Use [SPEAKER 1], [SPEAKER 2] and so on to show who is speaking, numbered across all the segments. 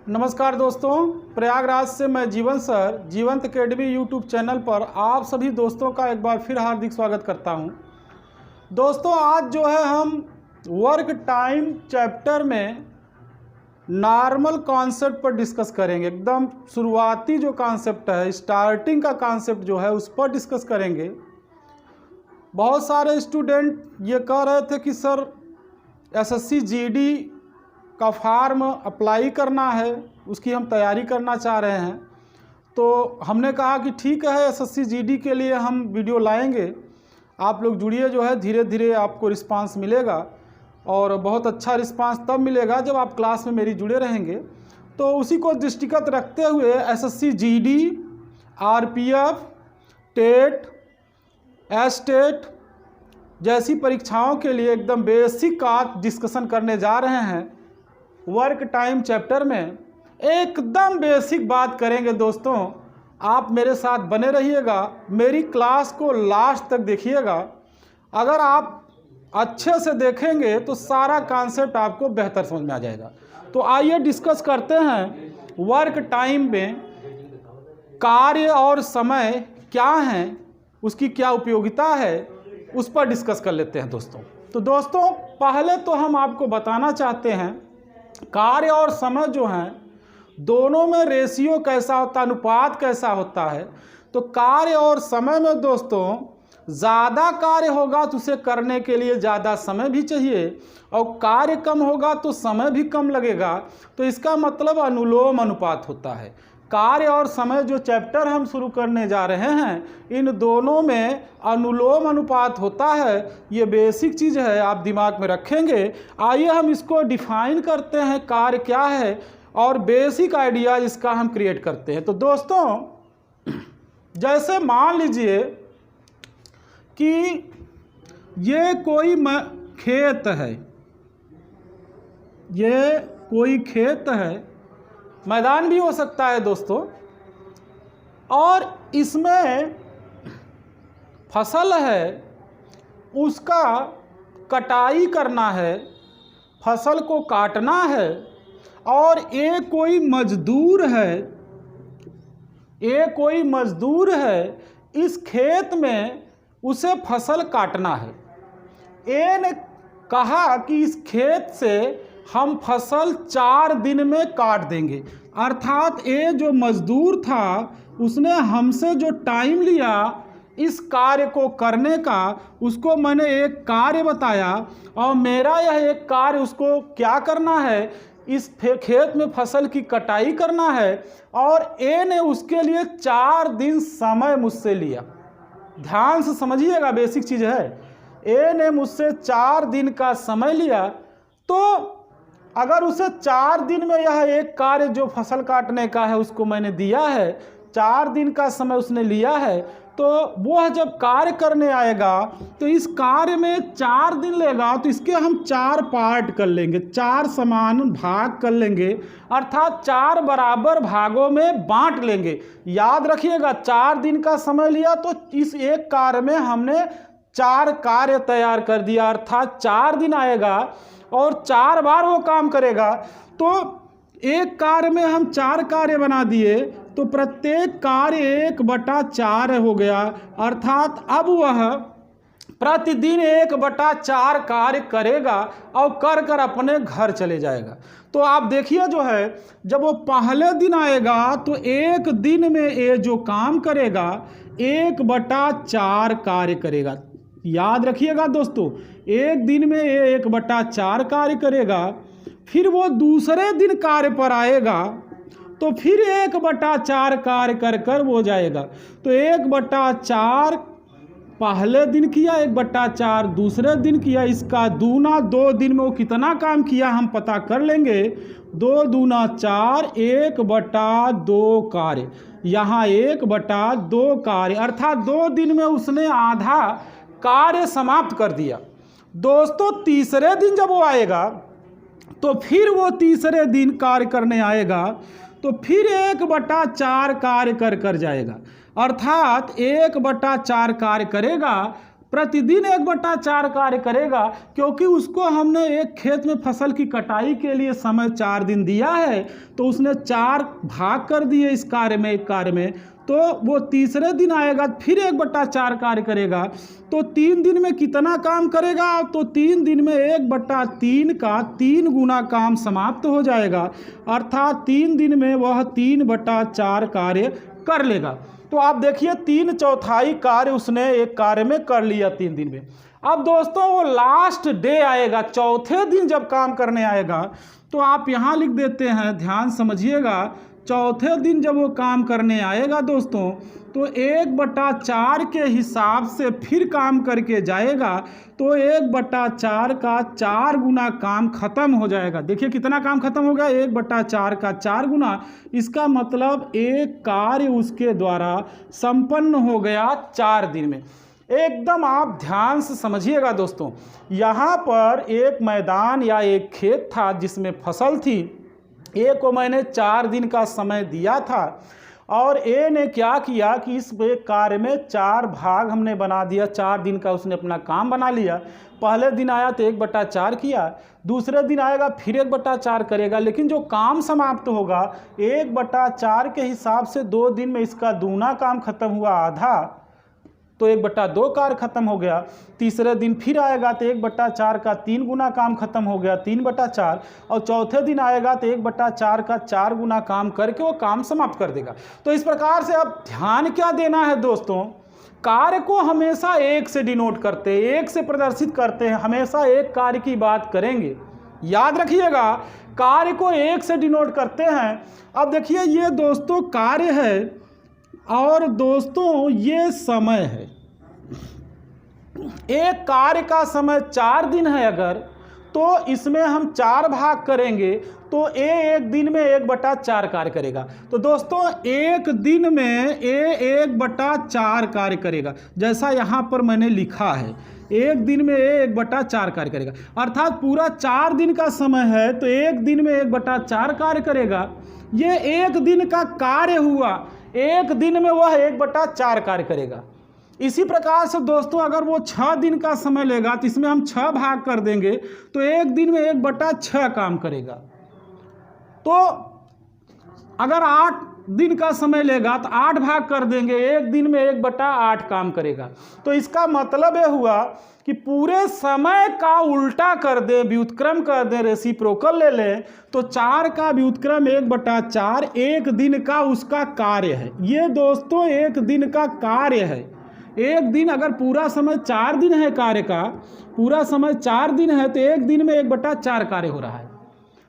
[SPEAKER 1] नमस्कार दोस्तों, प्रयागराज से मैं जीवन सर जीवंत अकेडमी यूट्यूब चैनल पर आप सभी दोस्तों का एक बार फिर हार्दिक स्वागत करता हूं। दोस्तों, आज जो है हम वर्क टाइम चैप्टर में नॉर्मल कॉन्सेप्ट पर डिस्कस करेंगे। एकदम शुरुआती जो कॉन्सेप्ट है, स्टार्टिंग का कॉन्सेप्ट जो है उस पर डिस्कस करेंगे। बहुत सारे स्टूडेंट ये कह रहे थे कि सर एसएससी जीडी का फॉर्म अप्लाई करना है, उसकी हम तैयारी करना चाह रहे हैं। तो हमने कहा कि ठीक है, एसएससी जीडी के लिए हम वीडियो लाएंगे। आप लोग जुड़िए, जो है धीरे धीरे आपको रिस्पांस मिलेगा और बहुत अच्छा रिस्पांस तब मिलेगा जब आप क्लास में मेरी जुड़े रहेंगे। तो उसी को दृष्टिगत रखते हुए एसएससी जीडी, आरपीएफ, टेट, एस्टेट जैसी परीक्षाओं के लिए एकदम बेसिक का डिस्कशन करने जा रहे हैं। वर्क टाइम चैप्टर में एकदम बेसिक बात करेंगे। दोस्तों, आप मेरे साथ बने रहिएगा, मेरी क्लास को लास्ट तक देखिएगा। अगर आप अच्छे से देखेंगे तो सारा कॉन्सेप्ट आपको बेहतर समझ में आ जाएगा। तो आइए डिस्कस करते हैं वर्क टाइम में कार्य और समय क्या हैं, उसकी क्या उपयोगिता है, उस पर डिस्कस कर लेते हैं दोस्तों। तो दोस्तों, पहले तो हम आपको बताना चाहते हैं कार्य और समय जो हैं दोनों में रेशियो कैसा होता है, अनुपात कैसा होता है। तो कार्य और समय में दोस्तों ज़्यादा कार्य होगा तो उसे करने के लिए ज़्यादा समय भी चाहिए, और कार्य कम होगा तो समय भी कम लगेगा। तो इसका मतलब अनुलोम अनुपात होता है। कार्य और समय जो चैप्टर हम शुरू करने जा रहे हैं, इन दोनों में अनुलोम अनुपात होता है। ये बेसिक चीज़ है, आप दिमाग में रखेंगे। आइए हम इसको डिफाइन करते हैं, कार्य क्या है, और बेसिक आइडिया इसका हम क्रिएट करते हैं। तो दोस्तों, जैसे मान लीजिए कि ये कोई खेत है, ये कोई खेत है, मैदान भी हो सकता है दोस्तों, और इसमें फसल है, उसका कटाई करना है, फसल को काटना है। और ये कोई मजदूर है, इस खेत में उसे फसल काटना है। ए ने कहा कि इस खेत से हम फसल 4 दिन में काट देंगे। अर्थात ये जो मजदूर था उसने हमसे जो टाइम लिया इस कार्य को करने का, उसको मैंने एक कार्य बताया, और मेरा यह एक कार्य उसको क्या करना है, इस खेत में फसल की कटाई करना है। और ए ने उसके लिए 4 दिन समय मुझसे लिया। ध्यान से समझिएगा, बेसिक चीज़ है। ए ने मुझसे 4 दिन का समय लिया। तो अगर उसे 4 दिन में यह एक कार्य जो फसल काटने का है उसको मैंने दिया है, 4 दिन का समय उसने लिया है, तो वह जब कार्य करने आएगा तो इस कार्य में 4 दिन लेगा। तो इसके हम 4 पार्ट कर लेंगे, 4 समान भाग कर लेंगे, अर्थात 4 बराबर भागों में बांट लेंगे। याद रखिएगा, 4 दिन का समय लिया तो इस एक कार्य में हमने 4 कार्य तैयार कर दिया, अर्थात 4 दिन आएगा और 4 बार वो काम करेगा। तो एक कार्य में हम 4 कार्य बना दिए, तो प्रत्येक कार्य 1/4 हो गया। अर्थात अब वह प्रतिदिन 1/4 कार्य करेगा और कर अपने घर चले जाएगा। तो आप देखिए, जो है जब वो पहले दिन आएगा तो एक दिन में ये जो काम करेगा 1/4 कार्य करेगा। याद रखिएगा दोस्तों, एक दिन में ये 1/4 कार्य करेगा। फिर वो दूसरे दिन कार्य पर आएगा तो फिर 1/4 कार्य कर वो जाएगा। तो 1/4 पहले दिन किया, 1/4 दूसरे दिन किया, इसका दूना 2 दिन में वो कितना काम किया हम पता कर लेंगे। 2 दूना 4, 1/2 कार्य। यहाँ 1/2 कार्य, अर्थात 2 दिन में उसने आधा कार्य समाप्त कर दिया। दोस्तों, तीसरे दिन जब वो आएगा तो फिर वो तीसरे दिन कार्य करने आएगा तो फिर 1/4 कार्य कर जाएगा। अर्थात 1/4 कार्य करेगा प्रतिदिन 1/4 कार्य करेगा, क्योंकि उसको हमने एक खेत में फसल की कटाई के लिए समय 4 दिन दिया है, तो उसने 4 भाग कर दिए इस कार्य में, एक कार्य में। तो वो तीसरे दिन आएगा फिर 1/4 कार्य करेगा। तो 3 दिन में कितना काम करेगा? तो 3 दिन में 1/3 का 3 गुना काम समाप्त हो जाएगा, अर्थात 3 दिन में वह 3/4 कार्य कर लेगा। तो आप देखिए 3/4 कार्य उसने एक कार्य में कर लिया 3 दिन में। अब दोस्तों वो लास्ट डे आएगा, चौथे दिन जब काम करने आएगा, तो आप यहाँ लिख देते हैं, ध्यान समझिएगा। चौथे दिन जब वो काम करने आएगा दोस्तों, तो 1/4 के हिसाब से फिर काम करके जाएगा, तो 1/4 का 4 गुना काम खत्म हो जाएगा। देखिए कितना काम खत्म हो गया, 1/4 का 4 गुना। इसका मतलब एक कार्य उसके द्वारा संपन्न हो गया 4 दिन में। एकदम आप ध्यान से समझिएगा दोस्तों, यहाँ पर एक मैदान या एक खेत था जिसमें फसल थी। ए को मैंने 4 दिन का समय दिया था, और ए ने क्या किया कि इस कार्य में 4 भाग हमने बना दिया। 4 दिन का उसने अपना काम बना लिया। पहले दिन आया तो 1/4 किया, दूसरे दिन आएगा फिर 1/4 करेगा, लेकिन जो काम समाप्त होगा 1/4 के हिसाब से 2 दिन में इसका दूना काम खत्म हुआ, आधा, तो 1/2 कार्य खत्म हो गया। तीसरे दिन फिर आएगा तो 1/4 का 3 गुना काम खत्म हो गया, 3/4। और चौथे दिन आएगा तो 1/4 का 4 गुना काम करके वो काम समाप्त कर देगा। तो इस प्रकार से अब ध्यान क्या देना है दोस्तों, कार्य को हमेशा 1 से डिनोट करते हैं, 1 से प्रदर्शित करते हैं, हमेशा एक कार्य की बात करेंगे। याद रखिएगा, कार्य को 1 से डिनोट करते हैं। अब देखिए ये दोस्तों कार्य है, और दोस्तों ये समय है। एक कार्य का समय 4 दिन है अगर, तो इसमें हम 4 भाग करेंगे, तो एक दिन में 1/4 कार्य करेगा। तो दोस्तों एक दिन में 1/4 कार्य करेगा, जैसा यहाँ पर मैंने लिखा है, एक दिन में 1/4 कार्य करेगा, अर्थात पूरा 4 दिन का समय है, तो एक दिन में 1/4 कार्य करेगा। ये एक दिन का कार्य हुआ, एक दिन में वह 1/4 कार्य करेगा। इसी प्रकार से दोस्तों अगर वो 6 दिन का समय लेगा, तो इसमें हम 6 भाग कर देंगे, तो एक दिन में 1/6 काम करेगा। तो अगर 8 दिन का समय लेगा तो 8 भाग कर देंगे, एक दिन में 1/8 काम करेगा। तो इसका मतलब यह हुआ कि पूरे समय का उल्टा कर दे, व्युत्क्रम कर दे, रेसिप्रोकल ले लें, तो 4 का व्युत्क्रम 1/4 एक दिन का उसका कार्य है। ये दोस्तों एक दिन का कार्य है। एक दिन अगर पूरा समय 4 दिन है, कार्य का पूरा समय 4 दिन है, तो एक दिन में 1/4 कार्य हो रहा है।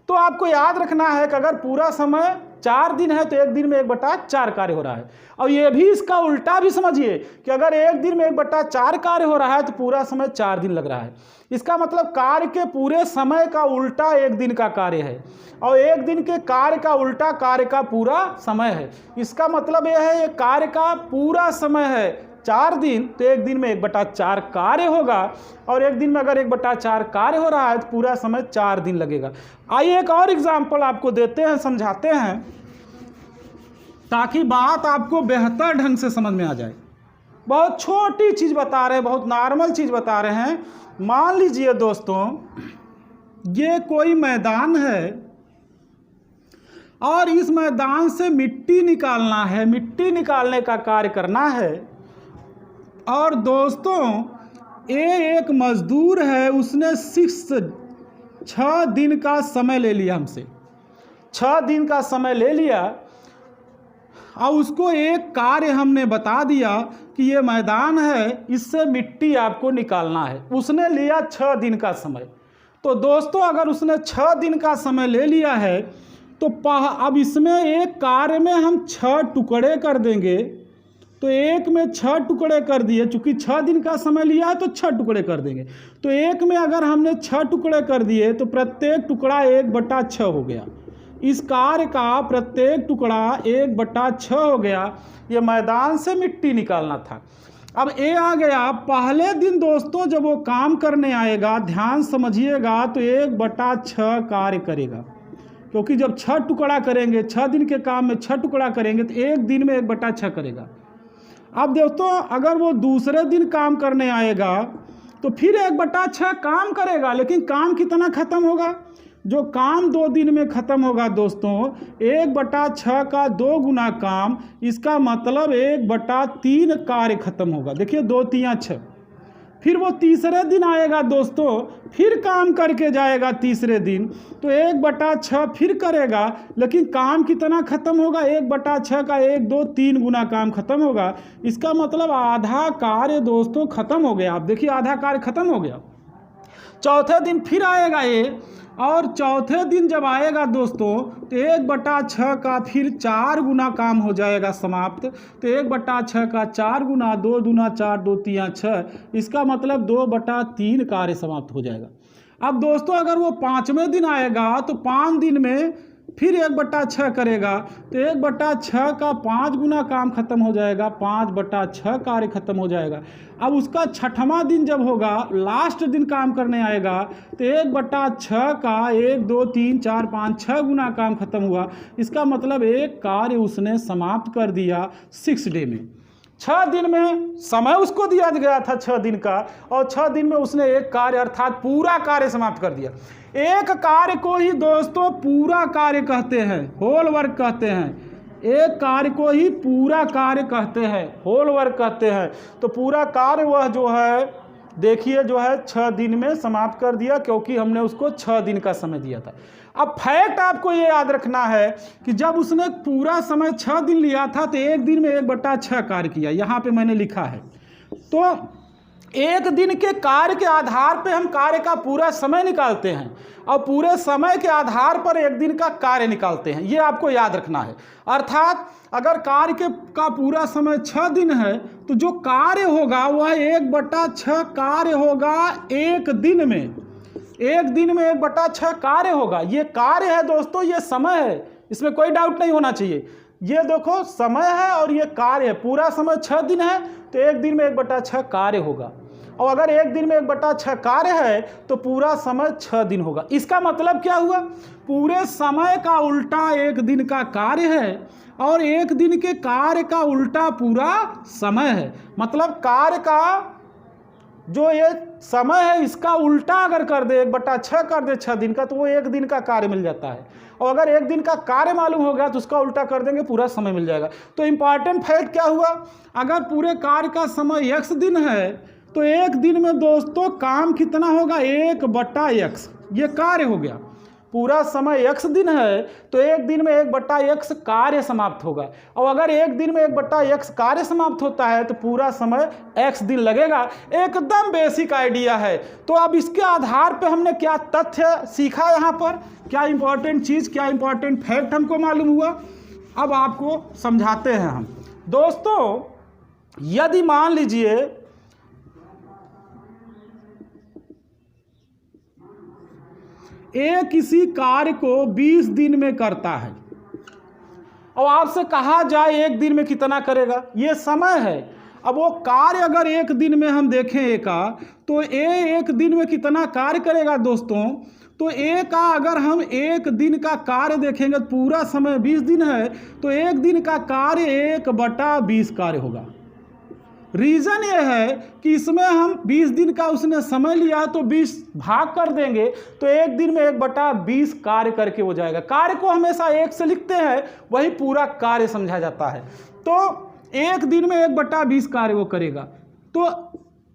[SPEAKER 1] तो आपको याद रखना है कि अगर पूरा समय 4 दिन है तो एक दिन में 1/4 कार्य हो रहा है। और ये भी इसका उल्टा भी समझिए कि अगर एक दिन में 1/4 कार्य हो रहा है तो पूरा समय 4 दिन लग रहा है। इसका मतलब कार्य के पूरे समय का उल्टा एक दिन का कार्य है, और एक दिन के कार्य का उल्टा कार्य का पूरा समय है। इसका मतलब यह है, ये कार्य का पूरा समय है 4 दिन, तो एक दिन में 1/4 कार्य होगा, और एक दिन में अगर 1/4 कार्य हो रहा है तो पूरा समय 4 दिन लगेगा। आइए एक और एग्जाम्पल आपको देते हैं, समझाते हैं, ताकि बात आपको बेहतर ढंग से समझ में आ जाए। बहुत छोटी चीज़ बता रहे हैं, बहुत नॉर्मल चीज़ बता रहे हैं। मान लीजिए दोस्तों ये कोई मैदान है, और इस मैदान से मिट्टी निकालना है, मिट्टी निकालने का कार्य करना है। और दोस्तों ये एक मजदूर है, उसने 6 दिन का समय ले लिया हमसे, 6 दिन का समय ले लिया, और उसको एक कार्य हमने बता दिया कि ये मैदान है, इससे मिट्टी आपको निकालना है। उसने लिया 6 दिन का समय। तो दोस्तों अगर उसने 6 दिन का समय ले लिया है, तो अब इसमें एक कार्य में हम 6 टुकड़े कर देंगे। तो एक में 6 टुकड़े कर दिए, चूंकि 6 दिन का समय लिया है तो 6 टुकड़े कर देंगे। तो एक में अगर हमने 6 टुकड़े कर दिए तो प्रत्येक टुकड़ा 1/6 हो गया। इस कार्य का प्रत्येक टुकड़ा 1/6 हो गया। ये मैदान से मिट्टी निकालना था। अब ए आ गया, पहले दिन दोस्तों जब वो काम करने आएगा, ध्यान समझिएगा, तो 1/6 कार्य करेगा, क्योंकि जब 6 टुकड़ा करेंगे, 6 दिन के काम में 6 टुकड़ा करेंगे, तो एक दिन में 1/6 करेगा। अब दोस्तों अगर वो दूसरे दिन काम करने आएगा तो फिर 1/6 काम करेगा, लेकिन काम कितना खत्म होगा? जो काम 2 दिन में खत्म होगा दोस्तों, 1/6 का 2 गुना काम, इसका मतलब 1/3 कार्य खत्म होगा। देखिए 2 3 6। फिर वो तीसरे दिन आएगा दोस्तों, फिर काम करके जाएगा तीसरे दिन, तो 1/6 फिर करेगा, लेकिन काम कितना खत्म होगा? 1/6 का 1 2 3 गुना काम खत्म होगा। इसका मतलब आधा कार्य दोस्तों खत्म हो गया। आप देखिए आधा कार्य खत्म हो गया। चौथे दिन फिर आएगा ये, और चौथे दिन जब आएगा दोस्तों तो 1/6 का फिर 4 गुना काम हो जाएगा समाप्त। तो 1/6 का 4 गुना, 2 दूना 4, 2 3 6, इसका मतलब 2/3 कार्य समाप्त हो जाएगा। अब दोस्तों अगर वो 5वें दिन आएगा तो 5 दिन में फिर 1/6 करेगा, तो 1/6 का 5 गुना काम खत्म हो जाएगा, 5/6 कार्य खत्म हो जाएगा। अब उसका 6वां दिन जब होगा, लास्ट दिन काम करने आएगा, तो 1/6 का 1 2 3 4 5 6 गुना काम खत्म हुआ। इसका मतलब एक कार्य उसने समाप्त कर दिया 6 डे में। 6 दिन में समय उसको दिया गया था 6 दिन का, और 6 दिन में उसने एक कार्य अर्थात पूरा कार्य समाप्त कर दिया। एक कार्य को ही दोस्तों पूरा कार्य कहते हैं, होल वर्क कहते हैं। एक कार्य को ही पूरा कार्य कहते हैं, होल वर्क कहते हैं। तो पूरा कार्य वह जो है देखिए जो है 6 दिन में समाप्त कर दिया, क्योंकि हमने उसको 6 दिन का समय दिया था। अब फैक्ट आपको ये याद रखना है कि जब उसने पूरा समय 6 दिन लिया था तो 1 दिन में 1/6 कार्य किया, यहाँ पे मैंने लिखा है। तो 1 दिन के कार्य के आधार पे हम कार्य का पूरा समय निकालते हैं, और पूरे समय के आधार पर 1 दिन का कार्य निकालते हैं। ये आपको याद रखना है। अर्थात अगर कार्य का पूरा समय 6 दिन है तो जो कार्य होगा वह 1/6 कार्य होगा 1 दिन में। 1 दिन में 1/6 कार्य होगा। ये कार्य है दोस्तों, ये समय है, इसमें कोई डाउट नहीं होना चाहिए। ये देखो समय है और ये कार्य है। पूरा समय 6 दिन है तो 1 दिन में 1/6 कार्य होगा, और अगर 1 दिन में 1/6 कार्य है तो पूरा समय 6 दिन होगा। इसका मतलब क्या हुआ? पूरे समय का उल्टा 1 दिन का कार्य है, और 1 दिन के कार्य का उल्टा पूरा समय है। मतलब कार्य का जो ये समय है इसका उल्टा अगर कर दे, 1/6 कर दे 6 दिन का, तो वो 1 दिन का कार्य मिल जाता है। और अगर 1 दिन का कार्य मालूम हो गया तो उसका उल्टा कर देंगे, पूरा समय मिल जाएगा। तो इंपॉर्टेंट फैक्ट क्या हुआ? अगर पूरे कार्य का समय x दिन है तो 1 दिन में दोस्तों काम कितना होगा? 1/x। ये कार्य हो गया। पूरा समय x दिन है तो 1 दिन में 1/x कार्य समाप्त होगा, और अगर 1 दिन में 1/x कार्य समाप्त होता है तो पूरा समय x दिन लगेगा। एकदम बेसिक आइडिया है। तो अब इसके आधार पे हमने क्या तथ्य सीखा, यहाँ पर क्या इंपॉर्टेंट चीज़, क्या इंपॉर्टेंट फैक्ट हमको मालूम हुआ, अब आपको समझाते हैं हम। दोस्तों यदि मान लीजिए एक किसी कार्य को 20 दिन में करता है, और आपसे कहा जाए 1 दिन में कितना करेगा, ये समय है। अब वो कार्य अगर 1 दिन में हम देखें ए का, तो ए 1 दिन में कितना कार्य करेगा दोस्तों? तो ए का अगर हम 1 दिन का कार्य देखेंगे, पूरा समय 20 दिन है, तो 1 दिन का कार्य 1/20 कार्य होगा। रीज़न ये है कि इसमें हम 20 दिन का उसने समय लिया तो 20 भाग कर देंगे, तो 1 दिन में 1/20 कार्य करके हो जाएगा। कार्य को हमेशा 1 से लिखते हैं, वही पूरा कार्य समझा जाता है। तो 1 दिन में 1/20 कार्य वो करेगा। तो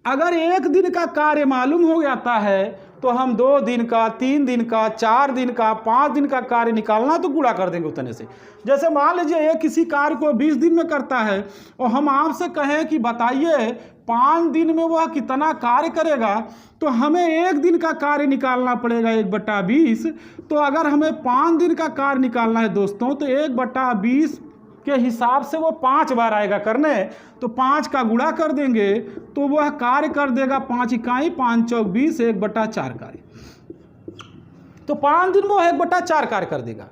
[SPEAKER 1] अगर 1 दिन का कार्य मालूम हो जाता है तो हम 2 दिन का, 3 दिन का, 4 दिन का, 5 दिन का कार्य निकालना तो गुणा कर देंगे उतने से। जैसे मान लीजिए ये किसी कार्य को 20 दिन में करता है, और हम आपसे कहें कि बताइए 5 दिन में वह कितना कार्य करेगा, तो हमें 1 दिन का कार्य निकालना पड़ेगा 1/20। तो अगर हमें 5 दिन का कार्य निकालना है दोस्तों, तो 1/20 के हिसाब से वो 5 बार आएगा करने, तो 5 का गुणा कर देंगे तो वह कार्य कर देगा 5 इकाई, 5 चौक 20, 1/4 कार्य। तो 5 दिन वो 1/4 कार्य कर देगा।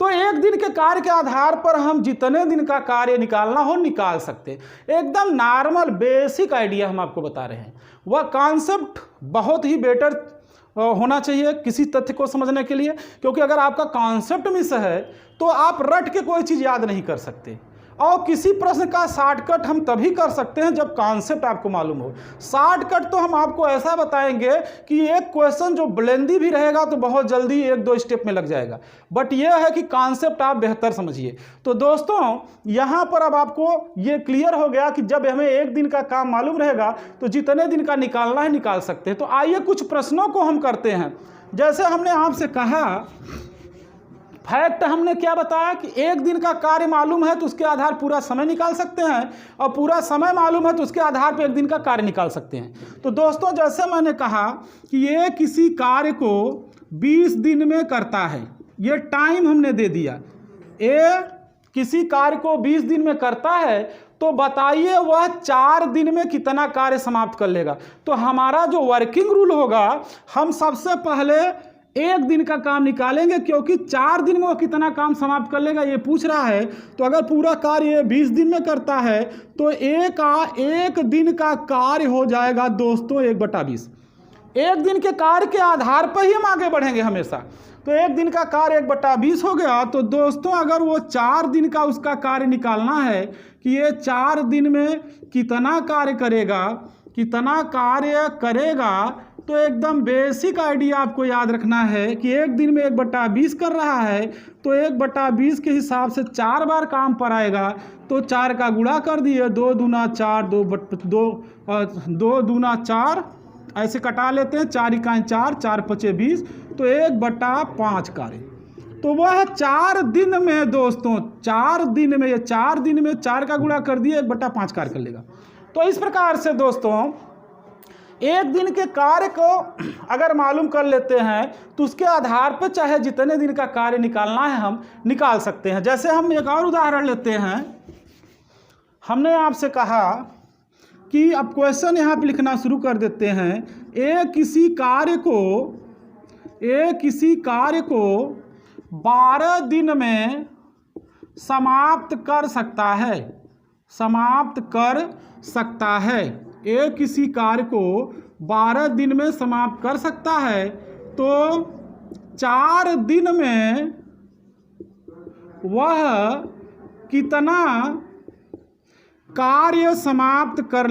[SPEAKER 1] तो 1 दिन के कार्य के आधार पर हम जितने दिन का कार्य निकालना हो निकाल सकते हैं। एकदम नॉर्मल बेसिक आइडिया हम आपको बता रहे हैं। वह कॉन्सेप्ट बहुत ही बेटर होना चाहिए किसी तथ्य को समझने के लिए, क्योंकि अगर आपका कॉन्सेप्ट मिस है तो आप रट के कोई चीज़ याद नहीं कर सकते। और किसी प्रश्न का शॉर्टकट हम तभी कर सकते हैं जब कॉन्सेप्ट आपको मालूम हो। शॉर्टकट तो हम आपको ऐसा बताएंगे कि एक क्वेश्चन जो लेंदी भी रहेगा तो बहुत जल्दी 1-2 स्टेप में लग जाएगा, बट यह है कि कॉन्सेप्ट आप बेहतर समझिए। तो दोस्तों यहाँ पर अब आपको ये क्लियर हो गया कि जब हमें एक दिन का काम मालूम रहेगा तो जितने दिन का निकालना है निकाल सकते हैं। तो आइए कुछ प्रश्नों को हम करते हैं। जैसे हमने आपसे कहा, फैक्ट हमने क्या बताया कि एक दिन का कार्य मालूम है तो उसके आधार पूरा समय निकाल सकते हैं, और पूरा समय मालूम है तो उसके आधार पर एक दिन का कार्य निकाल सकते हैं। तो दोस्तों जैसे मैंने कहा कि ये किसी कार्य को 20 दिन में करता है, ये टाइम हमने दे दिया। ये किसी कार्य को 20 दिन में करता है, तो बताइए वह 4 दिन में कितना कार्य समाप्त कर लेगा। तो हमारा जो वर्किंग रूल होगा, हम सबसे पहले एक दिन का काम निकालेंगे, क्योंकि 4 दिन में वो कितना काम समाप्त कर लेगा ये पूछ रहा है। तो अगर पूरा कार्य 20 दिन में करता है तो एक दिन का कार्य हो जाएगा दोस्तों 1/20। एक दिन के कार्य के आधार पर ही हम आगे बढ़ेंगे हमेशा। तो एक दिन का कार्य 1/20 हो गया। तो दोस्तों अगर वो 4 दिन का उसका कार्य निकालना है कि ये 4 दिन में कितना कार्य करेगा, तो एकदम बेसिक आइडिया आपको याद रखना है कि एक दिन में 1/20 कर रहा है, तो 1/20 के हिसाब से 4 बार काम पर आएगा। तो 4 का गुणा कर दिए, 2 दूना 4, 2 दूना 4, ऐसे कटा लेते हैं, 4 इकाई 4, 4 पचे 20, तो 1/5 कार्य। तो वह 4 दिन में दोस्तों, 4 दिन में 4 का गुणा कर दिए 1/5 कार्य कर लेगा। तो इस प्रकार से दोस्तों एक दिन के कार्य को अगर मालूम कर लेते हैं तो उसके आधार पर चाहे जितने दिन का कार्य निकालना है हम निकाल सकते हैं। जैसे हम एक और उदाहरण लेते हैं। हमने आपसे कहा कि अब क्वेश्चन यहाँ पे लिखना शुरू कर देते हैं। एक किसी कार्य को 12 दिन में समाप्त कर सकता है। एक किसी कार्य को 12 दिन में समाप्त कर सकता है, तो 4 दिन में वह कितना कार्य समाप्त कर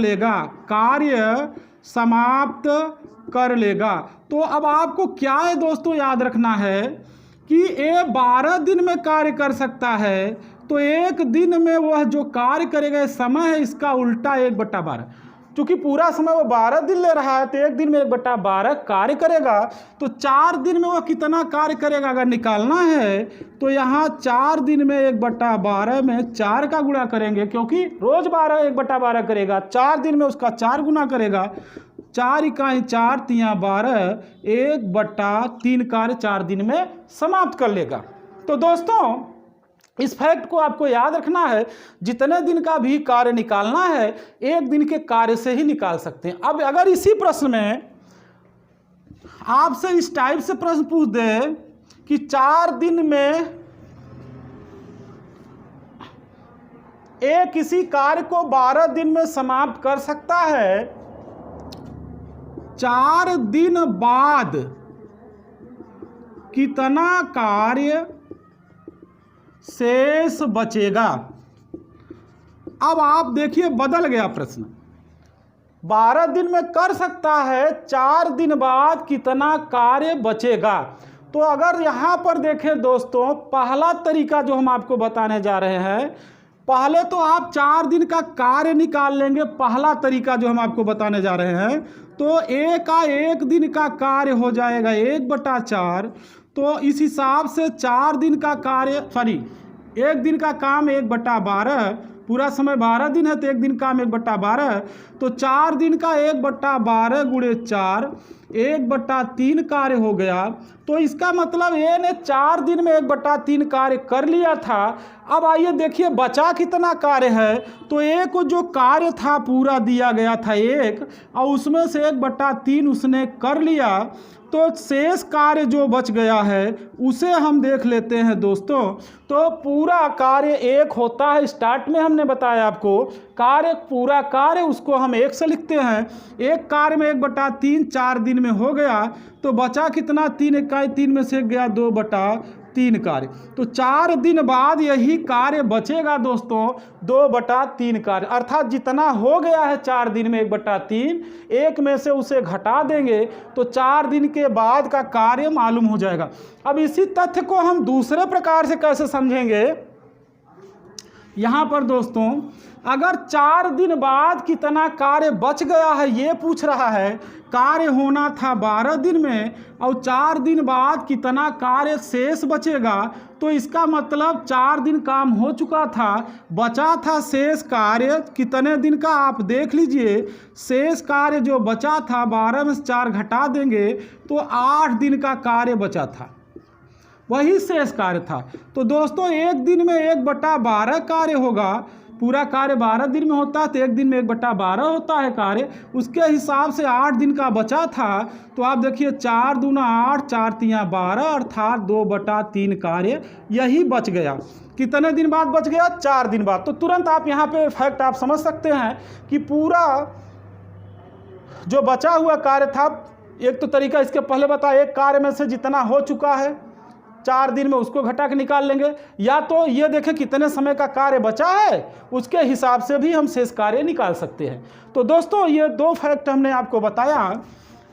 [SPEAKER 1] लेगा। तो अब आपको क्या है दोस्तों याद रखना है कि ये 12 दिन में कार्य कर सकता है, तो एक दिन में वह जो कार्य करेगा, समय है इसका उल्टा 1/12। क्योंकि पूरा समय वो 12 दिन ले रहा है, तो एक दिन में 1/12 कार्य करेगा। तो 4 दिन में वह कितना कार्य करेगा अगर निकालना है, तो यहाँ 4 दिन में 1/12 में 4 का गुणा करेंगे, क्योंकि रोज 1/12 करेगा। 4 दिन में उसका 4 गुना करेगा, 4 इकाई 4, 3 12, 1/3 कार्य 4 दिन में समाप्त कर लेगा। तो दोस्तों इस फैक्ट को आपको याद रखना है, जितने दिन का भी कार्य निकालना है एक दिन के कार्य से ही निकाल सकते हैं। अब अगर इसी प्रश्न में आपसे इस टाइप से प्रश्न पूछ दे कि 4 दिन में एक किसी कार्य को 12 दिन में समाप्त कर सकता है, 4 दिन बाद कितना कार्य शेष बचेगा। अब आप देखिए बदल गया प्रश्न। 12 दिन में कर सकता है, 4 दिन बाद कितना कार्य बचेगा। तो अगर यहाँ पर देखें दोस्तों, पहला तरीका जो हम आपको बताने जा रहे हैं, पहले तो आप 4 दिन का कार्य निकाल लेंगे। पहला तरीका जो हम आपको बताने जा रहे हैं, तो एक दिन का कार्य हो जाएगा 1/4। तो इस हिसाब से 4 दिन का कार्य, एक दिन का काम 1/12, पूरा समय 12 दिन है तो एक दिन काम 1/12। तो 4 दिन का 1/12 गुणे 4, 1/3 कार्य हो गया। तो इसका मतलब ये ने 4 दिन में 1/3 कार्य कर लिया था। अब आइए देखिए बचा कितना कार्य है। तो एक जो कार्य था पूरा दिया गया था 1, और उसमें से 1/3 उसने कर लिया। तो शेष कार्य जो बच गया है उसे हम देख लेते हैं दोस्तों। तो पूरा कार्य 1 होता है, स्टार्ट में हमने बताया आपको पूरा कार्य उसको हम 1 से लिखते हैं। एक कार्य में 1/3 4 दिन में हो गया, तो बचा कितना, 3 इकाई 3 में से गया 2/5, 3 कार्य। तो 4 दिन बाद यही कार्य बचेगा दोस्तों 2/3 कार्य, अर्थात जितना हो गया है 4 दिन में 1/3, एक में से उसे घटा देंगे तो 4 दिन के बाद का कार्य मालूम हो जाएगा। अब इसी तथ्य को हम दूसरे प्रकार से कैसे समझेंगे, यहाँ पर दोस्तों अगर 4 दिन बाद कितना कार्य बच गया है ये पूछ रहा है, कार्य होना था 12 दिन में और 4 दिन बाद कितना कार्य शेष बचेगा, तो इसका मतलब 4 दिन काम हो चुका था, बचा था शेष कार्य कितने दिन का आप देख लीजिए। शेष कार्य जो बचा था 12 में से 4 घटा देंगे तो 8 दिन का कार्य बचा था, वही शेष कार्य था। तो दोस्तों एक दिन में 1/12 कार्य होगा, पूरा कार्य 12 दिन में होता है तो एक दिन में 1/12 होता है कार्य, उसके हिसाब से 8 दिन का बचा था। तो आप देखिए 4 दूना 8, 4 तियाँ 12, अर्थात 2/3 कार्य यही बच गया। कितने दिन बाद बच गया? 4 दिन बाद। तो तुरंत आप यहाँ पे फैक्ट आप समझ सकते हैं कि पूरा जो बचा हुआ कार्य था, एक तो तरीका इसके पहले बताया, एक कार्य में से जितना हो चुका है 4 दिन में उसको घटा के निकाल लेंगे, या तो ये देखें कितने समय का कार्य बचा है उसके हिसाब से भी हम शेष कार्य निकाल सकते हैं। तो दोस्तों ये 2 फैक्ट हमने आपको बताया।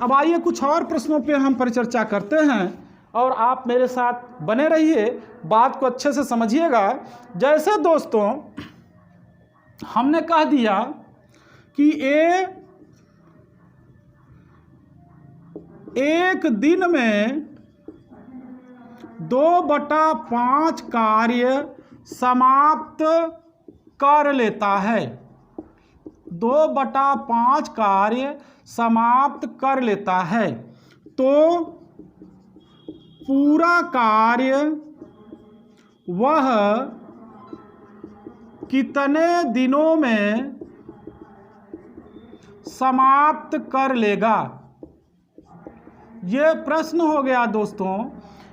[SPEAKER 1] अब आइए कुछ और प्रश्नों पे हम परिचर्चा करते हैं और आप मेरे साथ बने रहिए, बात को अच्छे से समझिएगा। जैसे दोस्तों हमने कह दिया कि एक दिन में 2/5 कार्य समाप्त कर लेता है, 2/5 कार्य समाप्त कर लेता है, तो पूरा कार्य वह कितने दिनों में समाप्त कर लेगा? ये प्रश्न हो गया दोस्तों।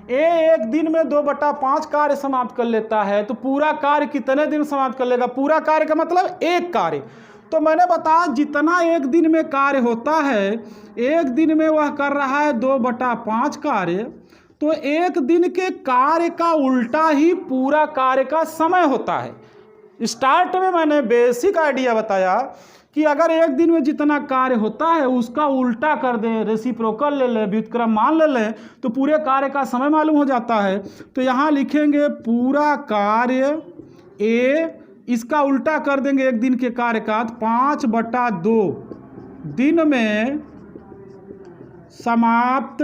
[SPEAKER 1] एक दिन में 2/5 कार्य समाप्त कर लेता है तो पूरा कार्य कितने दिन समाप्त कर लेगा? पूरा कार्य का मतलब एक कार्य। तो मैंने बताया जितना एक दिन में कार्य होता है, एक दिन में वह कर रहा है 2/5 कार्य, तो एक दिन के कार्य का उल्टा ही पूरा कार्य का समय होता है। स्टार्ट में मैंने बेसिक आइडिया बताया कि अगर एक दिन में जितना कार्य होता है उसका उल्टा कर दें, रेसिप्रोकल ले लें, व्युत्क्रम मान ले लें, तो पूरे कार्य का समय मालूम हो जाता है। तो यहाँ लिखेंगे पूरा कार्य ए, इसका उल्टा कर देंगे एक दिन के कार्य का, 5/2 दिन में समाप्त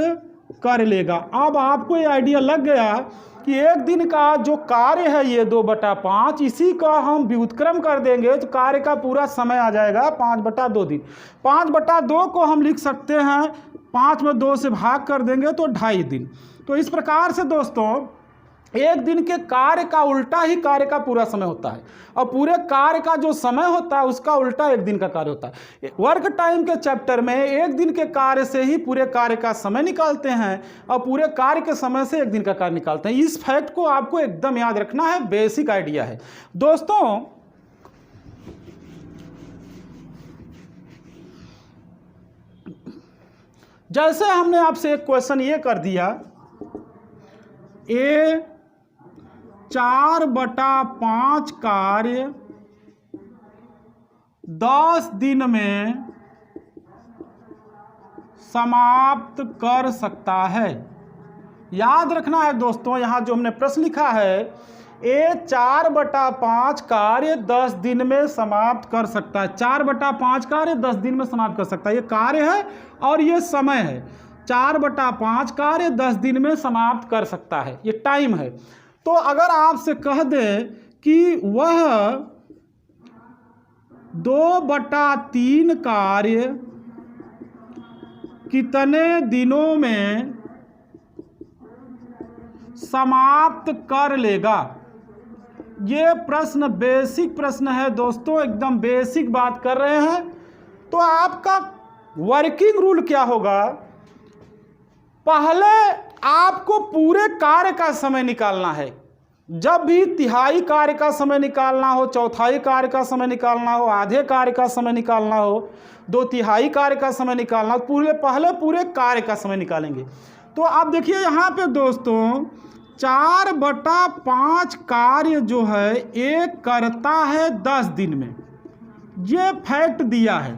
[SPEAKER 1] कर लेगा। अब आपको ये आइडिया लग गया कि एक दिन का जो कार्य है ये 2/5, इसी का हम व्युत्क्रम कर देंगे तो कार्य का पूरा समय आ जाएगा 5/2 दिन। 5/2 को हम लिख सकते हैं 5 में 2 से भाग कर देंगे तो 2.5 दिन। तो इस प्रकार से दोस्तों एक दिन के कार्य का उल्टा ही कार्य का पूरा समय होता है, और पूरे कार्य का जो समय होता है उसका उल्टा एक दिन का कार्य होता है। वर्क टाइम के चैप्टर में एक दिन के कार्य से ही पूरे कार्य का समय निकालते हैं और पूरे कार्य के समय से एक दिन का कार्य निकालते हैं। इस फैक्ट को आपको एकदम याद रखना है, बेसिक आइडिया है दोस्तों। जैसे हमने आपसे एक क्वेश्चन ये कर दिया, 4/5 कार्य 10 दिन में समाप्त कर सकता है। याद रखना है दोस्तों, यहाँ जो हमने प्रश्न लिखा है, 4/5 कार्य 10 दिन में समाप्त कर सकता है। 4/5 कार्य 10 दिन में समाप्त कर सकता है, ये कार्य है और ये समय है। 4/5 कार्य 10 दिन में समाप्त कर सकता है, ये टाइम है। तो अगर आपसे कह दें कि वह 2/3 कार्य कितने दिनों में समाप्त कर लेगा, ये प्रश्न बेसिक प्रश्न है दोस्तों, एकदम बेसिक बात कर रहे हैं। तो आपका वर्किंग रूल क्या होगा? पहले आपको पूरे कार्य का समय निकालना है। जब भी तिहाई कार्य का समय निकालना हो, चौथाई कार्य का समय निकालना हो, आधे कार्य का समय निकालना हो, 2/3 कार्य का समय निकालना हो, पहले पूरे कार्य का समय निकालेंगे। तो आप देखिए यहाँ पे दोस्तों 4/5 कार्य जो है एक करता है 10 दिन में, ये फैक्ट दिया है।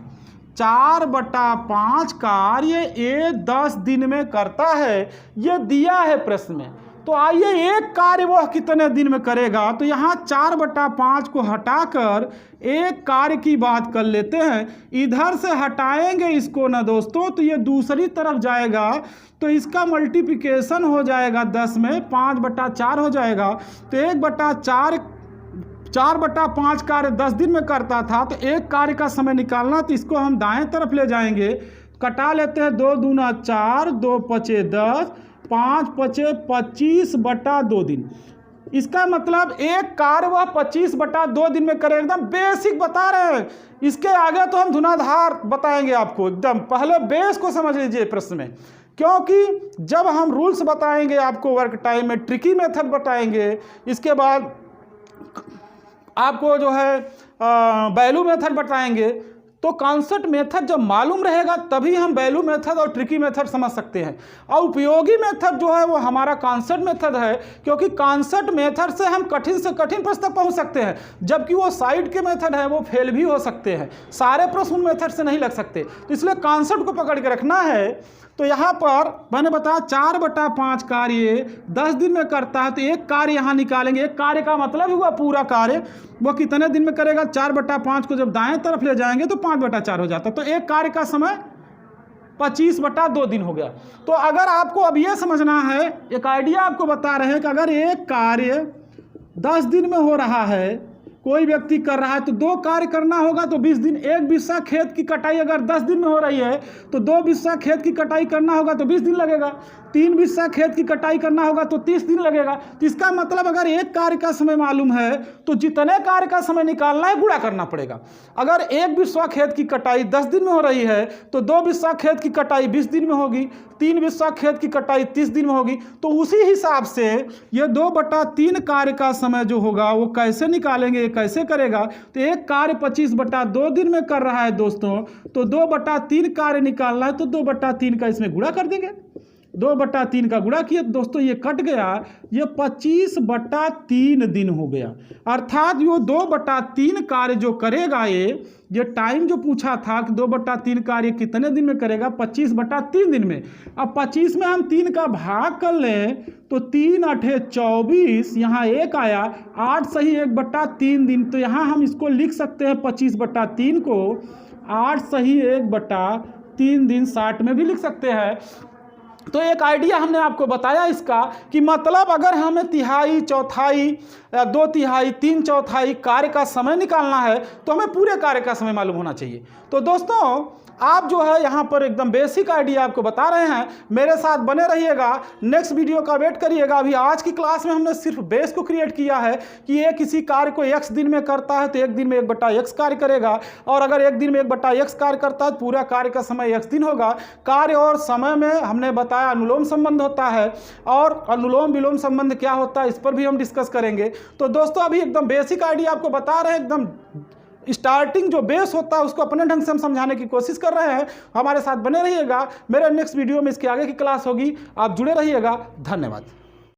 [SPEAKER 1] 4/5 कार्य ये 10 दिन में करता है, ये दिया है प्रश्न में। तो आइए एक कार्य वह कितने दिन में करेगा, तो यहाँ 4/5 को हटाकर एक कार्य की बात कर लेते हैं। इधर से हटाएंगे इसको ना दोस्तों, तो ये दूसरी तरफ जाएगा, तो इसका मल्टीप्लिकेशन हो जाएगा 10 में, 5/4 हो जाएगा। तो 4/5 कार्य 10 दिन में करता था, तो एक कार्य का समय निकालना, तो इसको हम दाएं तरफ ले जाएंगे, कटा लेते हैं। 2 दूना 4, 2 पचे 10, 5 पचे 25/2 दिन। इसका मतलब एक कार्य वह 25/2 दिन में करेगा। एकदम बेसिक बता रहे हैं, इसके आगे तो हम धुनाधार बताएंगे आपको। एकदम पहले बेस को समझ लीजिए प्रश्न में, क्योंकि जब हम रूल्स बताएंगे आपको वर्क टाइम में, ट्रिकी मेथड बताएंगे, इसके बाद आपको जो है वैल्यू मेथड बताएंगे, तो कॉन्सेप्ट मेथड जब मालूम रहेगा तभी हम वैल्यू मेथड और ट्रिकी मेथड समझ सकते हैं। और उपयोगी मेथड जो है वो हमारा कॉन्सेप्ट मेथड है, क्योंकि कॉन्सेप्ट मेथड से हम कठिन से कठिन प्रश्न तक पहुंच सकते हैं, जबकि वो साइड के मेथड है वो फेल भी हो सकते हैं, सारे प्रश्न मेथड से नहीं लग सकते। तो इसलिए कॉन्सेप्ट को पकड़ के रखना है। तो यहाँ पर मैंने बताया 4/5 कार्य 10 दिन में करता है, तो एक कार्य यहाँ निकालेंगे। एक कार्य का मतलब हुआ पूरा कार्य, वो कितने दिन में करेगा। 4/5 को जब दाएं तरफ ले जाएंगे तो 5/4 हो जाता, तो एक कार्य का समय 25/2 दिन हो गया। तो अगर आपको अब ये समझना है, एक आइडिया आपको बता रहे हैं कि अगर एक कार्य 10 दिन में हो रहा है, कोई व्यक्ति कर रहा है, तो 2 कार्य करना होगा तो 20 दिन। 1 बिस्सा खेत की कटाई अगर 10 दिन में हो रही है, तो 2 बिस्सा खेत की कटाई करना होगा तो 20 दिन लगेगा। 3 बिस्सा खेत की कटाई करना होगा तो 30 दिन लगेगा। तो इसका मतलब अगर एक कार्य का समय मालूम है, तो जितने कार्य का समय निकालना है गुणा करना पड़ेगा। अगर 1 बिस्सा खेत की कटाई 10 दिन में हो रही है, तो 2 बिस्सा खेत की कटाई 20 दिन में होगी, 3 बिस्सा खेत की कटाई 30 दिन में होगी। तो उसी हिसाब से ये 2/3 कार्य का समय जो होगा वो कैसे निकालेंगे, कैसे करेगा। तो एक कार्य 25/2 दिन में कर रहा है दोस्तों, तो 2/3 कार्य निकालना है, तो 2/3 का इसमें गुणा कर देंगे। 2/3 का गुणा किया दोस्तों, ये कट गया, ये 25/3 दिन हो गया। अर्थात वो 2/3 कार्य जो करेगा, ये टाइम जो पूछा था कि 2/3 कार्य कितने दिन में करेगा, 25/3 दिन में। अब 25 में हम 3 का भाग कर लें, तो 3 8 24, यहाँ 1 आया, 8 सही 1/3 दिन। तो यहाँ हम इसको लिख सकते हैं 25/3 को 8 सही 1/3 दिन 60 में भी लिख सकते हैं। तो एक आइडिया हमने आपको बताया इसका, कि मतलब अगर हमें तिहाई, चौथाई, 2 तिहाई, 3 चौथाई कार्य का समय निकालना है, तो हमें पूरे कार्य का समय मालूम होना चाहिए। तो दोस्तों आप जो है यहाँ पर एकदम बेसिक आइडिया आपको बता रहे हैं, मेरे साथ बने रहिएगा, नेक्स्ट वीडियो का वेट करिएगा। अभी आज की क्लास में हमने सिर्फ बेस को क्रिएट किया है कि ये किसी कार्य को x दिन में करता है, तो 1 दिन में 1/x कार्य करेगा, और अगर 1 दिन में 1/x कार्य करता है तो पूरा कार्य का समय x दिन होगा। कार्य और समय में हमने बताया अनुलोम संबंध होता है, और अनुलोम विलोम संबंध क्या होता है इस पर भी हम डिस्कस करेंगे। तो दोस्तों अभी एकदम बेसिक आइडिया आपको बता रहे हैं, एकदम स्टार्टिंग जो बेस होता है उसको अपने ढंग से हम समझाने की कोशिश कर रहे हैं। हमारे साथ बने रहिएगा, मेरे नेक्स्ट वीडियो में इसके आगे की क्लास होगी, आप जुड़े रहिएगा। धन्यवाद।